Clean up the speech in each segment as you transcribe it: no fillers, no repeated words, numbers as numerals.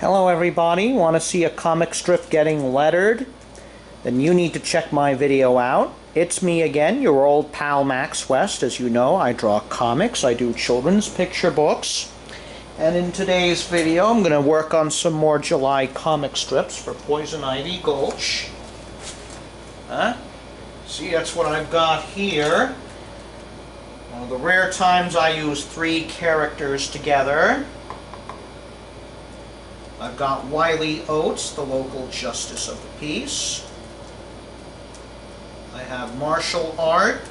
Hello everybody, want to see a comic strip getting lettered? Then you need to check my video out. It's me again, your old pal Max West. As you know, I draw comics, I do children's picture books. And in today's video, I'm going to work on some more July comic strips for Poison Ivy Gulch. See, that's what I've got here. Now, the rare times I use 3 characters together. I've got Wiley Oates, the local justice of the peace. I have Martial Art.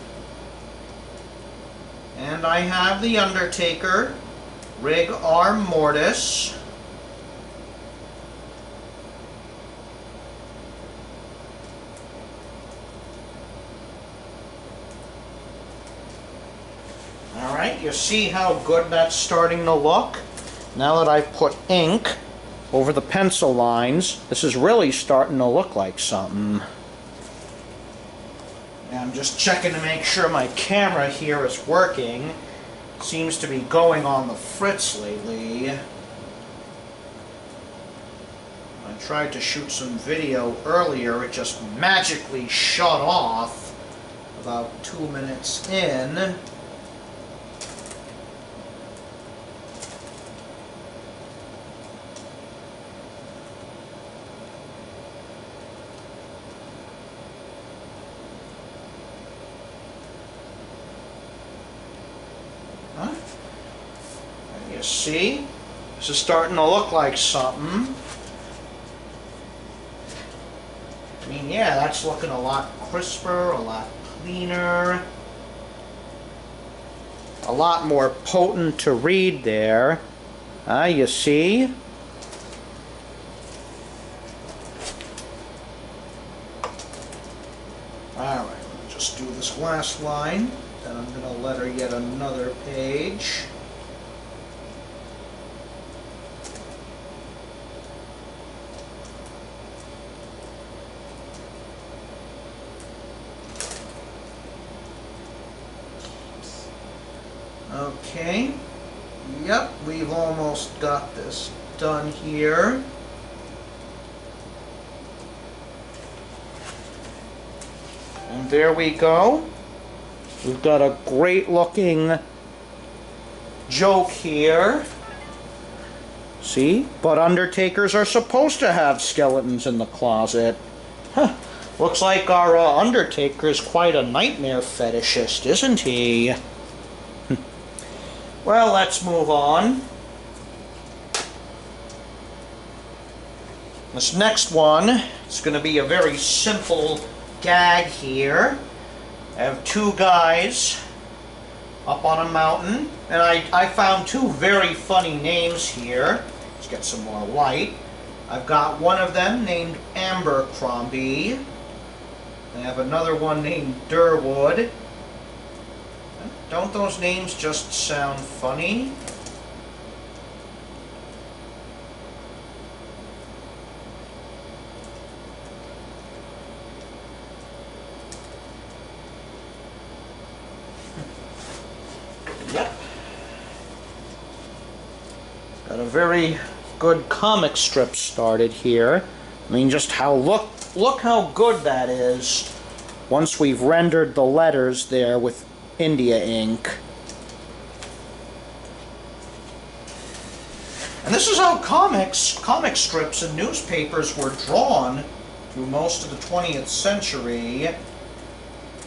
And I have The Undertaker, Rigor Mortis. Alright, you see how good that's starting to look? Now that I've put ink over the pencil lines, this is really starting to look like something. And I'm just checking to make sure my camera here is working. Seems to be going on the fritz lately. I tried to shoot some video earlier, it just magically shut off about 2 minutes in. You see? This is starting to look like something. I mean, yeah, that's looking a lot crisper, a lot cleaner, a lot more potent to read there. You see? Alright, just do this last line. Then I'm going to letter yet another page. Okay. Yep, we've almost got this done here. And there we go. We've got a great looking joke here. See? But Undertakers are supposed to have skeletons in the closet. Huh. Looks like our Undertaker's quite a nightmare fetishist, isn't he? Well, let's move on. This next one is going to be a very simple gag here. I have 2 guys up on a mountain, and I found 2 very funny names here. Let's get some more light. I've got one of them named Abercrombie. I have another one named Durwood. Don't those names just sound funny? Yep. Got a very good comic strip started here. I mean, just how look how good that is once we've rendered the letters there with India ink. And this is how comic strips and newspapers were drawn through most of the 20th century.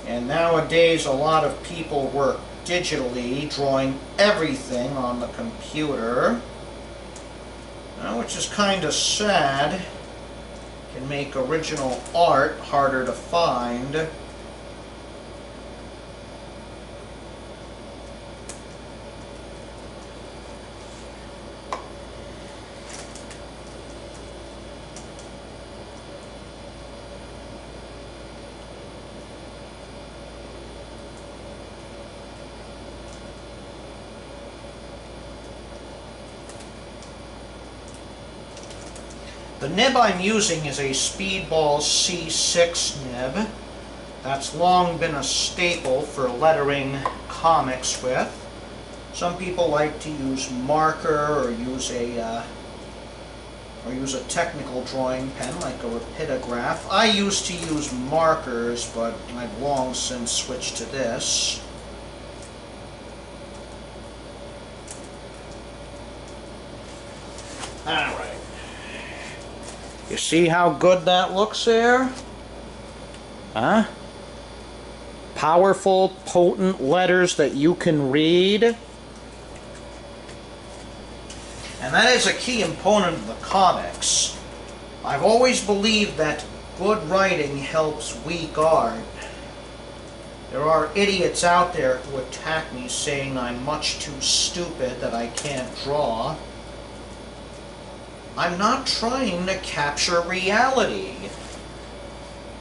And nowadays a lot of people work digitally, drawing everything on the computer, which is kind of sad. Can make original art harder to find. The nib I'm using is a Speedball C6 nib. That's long been a staple for lettering comics with. Some people like to use marker or use a or use a technical drawing pen like a rapidograph. I used to use markers, but I've long since switched to this. Alright. You see how good that looks there? Huh? Powerful, potent letters that you can read. And that is a key component of the comics. I've always believed that good writing helps weak art. There are idiots out there who attack me saying I'm much too stupid, that I can't draw. I'm not trying to capture reality.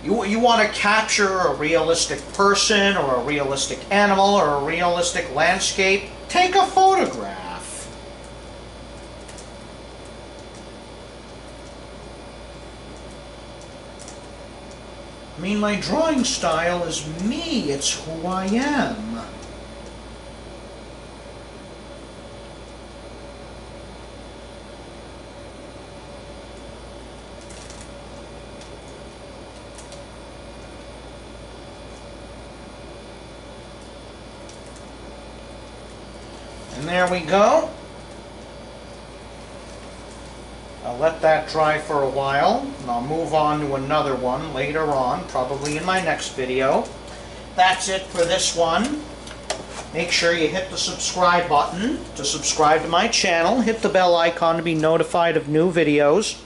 You want to capture a realistic person, or a realistic animal, or a realistic landscape? Take a photograph. I mean, my drawing style is me. It's who I am. And there we go. I'll let that dry for a while, and I'll move on to another one later on, probably in my next video. That's it for this one. Make sure you hit the subscribe button to subscribe to my channel. Hit the bell icon to be notified of new videos.